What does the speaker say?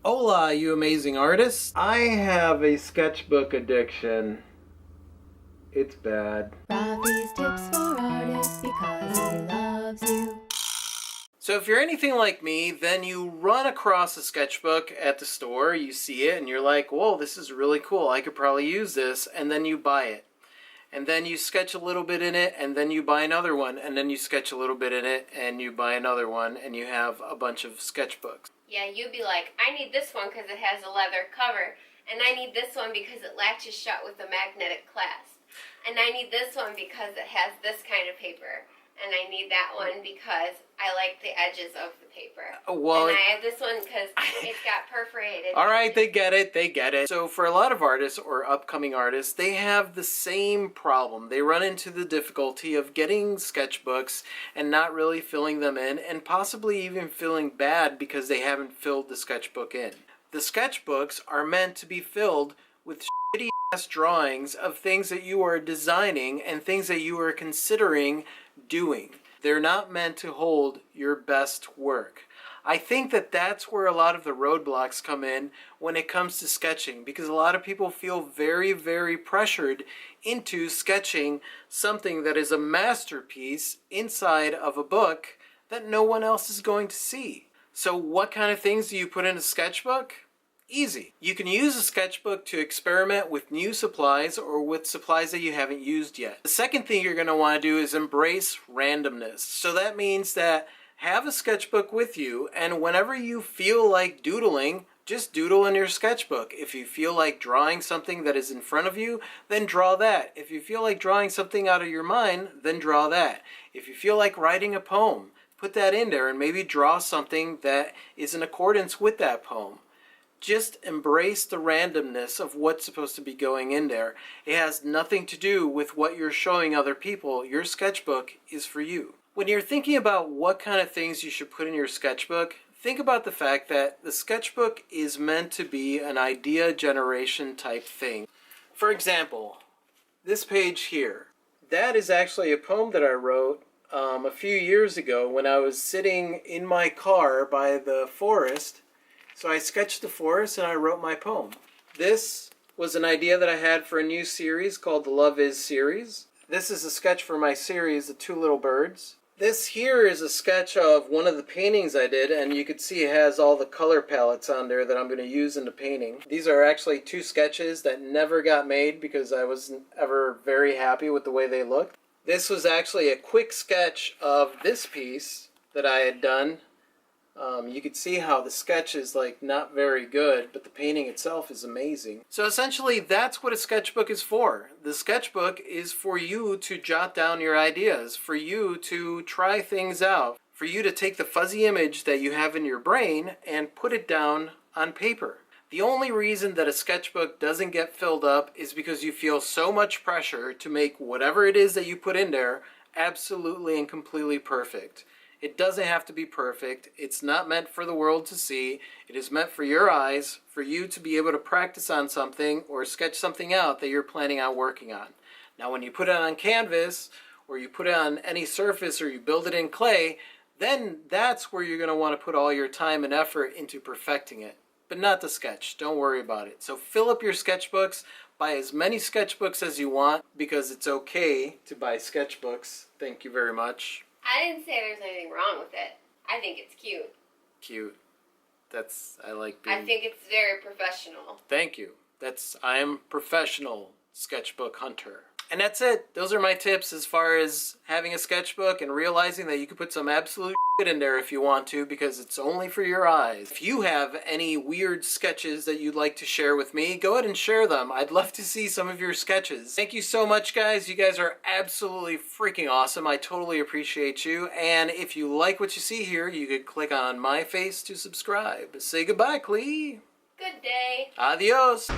Hola, you amazing artists. I have a sketchbook addiction. It's bad. Rafi's tips for artists because he loves you. So if you're anything like me, then you run across a sketchbook at the store, you see it, and you're like, whoa, this is really cool. I could probably use this. And then you buy it. And then you sketch a little bit in it, and then you buy another one. And then you sketch a little bit in it, and you buy another one, and you have a bunch of sketchbooks. Yeah, you'd be like, I need this one because it has a leather cover. And I need this one because it latches shut with a magnetic clasp. And I need this one because it has this kind of paper. And I need that one because I like the edges of the paper. Well, and I have this one because it's got perforated. All right, they get it. So for a lot of artists or upcoming artists, they have the same problem. They run into the difficulty of getting sketchbooks and not really filling them in, and possibly even feeling bad because they haven't filled the sketchbook in. The sketchbooks are meant to be filled with shitty ass drawings of things that you are designing and things that you are considering doing. They're not meant to hold your best work. I think that that's where a lot of the roadblocks come in when it comes to sketching, because a lot of people feel very, very pressured into sketching something that is a masterpiece inside of a book that no one else is going to see. So what kind of things do you put in a sketchbook? Easy. You can use a sketchbook to experiment with new supplies or with supplies that you haven't used yet. The second thing you're going to want to do is embrace randomness. So that means that have a sketchbook with you, and whenever you feel like doodling, just doodle in your sketchbook. If you feel like drawing something that is in front of you, then draw that. If you feel like drawing something out of your mind, then draw that. If you feel like writing a poem, put that in there and maybe draw something that is in accordance with that poem. Just embrace the randomness of what's supposed to be going in there. It has nothing to do with what you're showing other people. Your sketchbook is for you. When you're thinking about what kind of things you should put in your sketchbook, think about the fact that the sketchbook is meant to be an idea generation type thing. For example, this page here, that is actually a poem that I wrote a few years ago when I was sitting in my car by the forest. So I sketched the forest and I wrote my poem. This was an idea that I had for a new series called the Love Is series. This is a sketch for my series, The Two Little Birds. This here is a sketch of one of the paintings I did, and you can see it has all the color palettes on there that I'm going to use in the painting. These are actually two sketches that never got made because I wasn't ever very happy with the way they looked. This was actually a quick sketch of this piece that I had done. You can see how the sketch is like not very good, but the painting itself is amazing. So essentially that's what a sketchbook is for. The sketchbook is for you to jot down your ideas, for you to try things out, for you to take the fuzzy image that you have in your brain and put it down on paper. The only reason that a sketchbook doesn't get filled up is because you feel so much pressure to make whatever it is that you put in there absolutely and completely perfect. It doesn't have to be perfect. It's not meant for the world to see. It is meant for your eyes, for you to be able to practice on something or sketch something out that you're planning on working on. Now, when you put it on canvas, or you put it on any surface, or you build it in clay, then that's where you're going to want to put all your time and effort into perfecting it. But not the sketch. Don't worry about it. So fill up your sketchbooks. Buy as many sketchbooks as you want, because it's okay to buy sketchbooks. Thank you very much. I didn't say there's anything wrong with it. I think it's cute. Cute. I like being... I think it's very professional. Thank you. I am professional sketchbook hunter. And that's it. Those are my tips as far as having a sketchbook and realizing that you can put some absolute shit in there if you want to, because it's only for your eyes. If you have any weird sketches that you'd like to share with me, go ahead and share them. I'd love to see some of your sketches. Thank you so much, guys. You guys are absolutely freaking awesome. I totally appreciate you. And if you like what you see here, you could click on my face to subscribe. Say goodbye, Clee. Good day. Adios.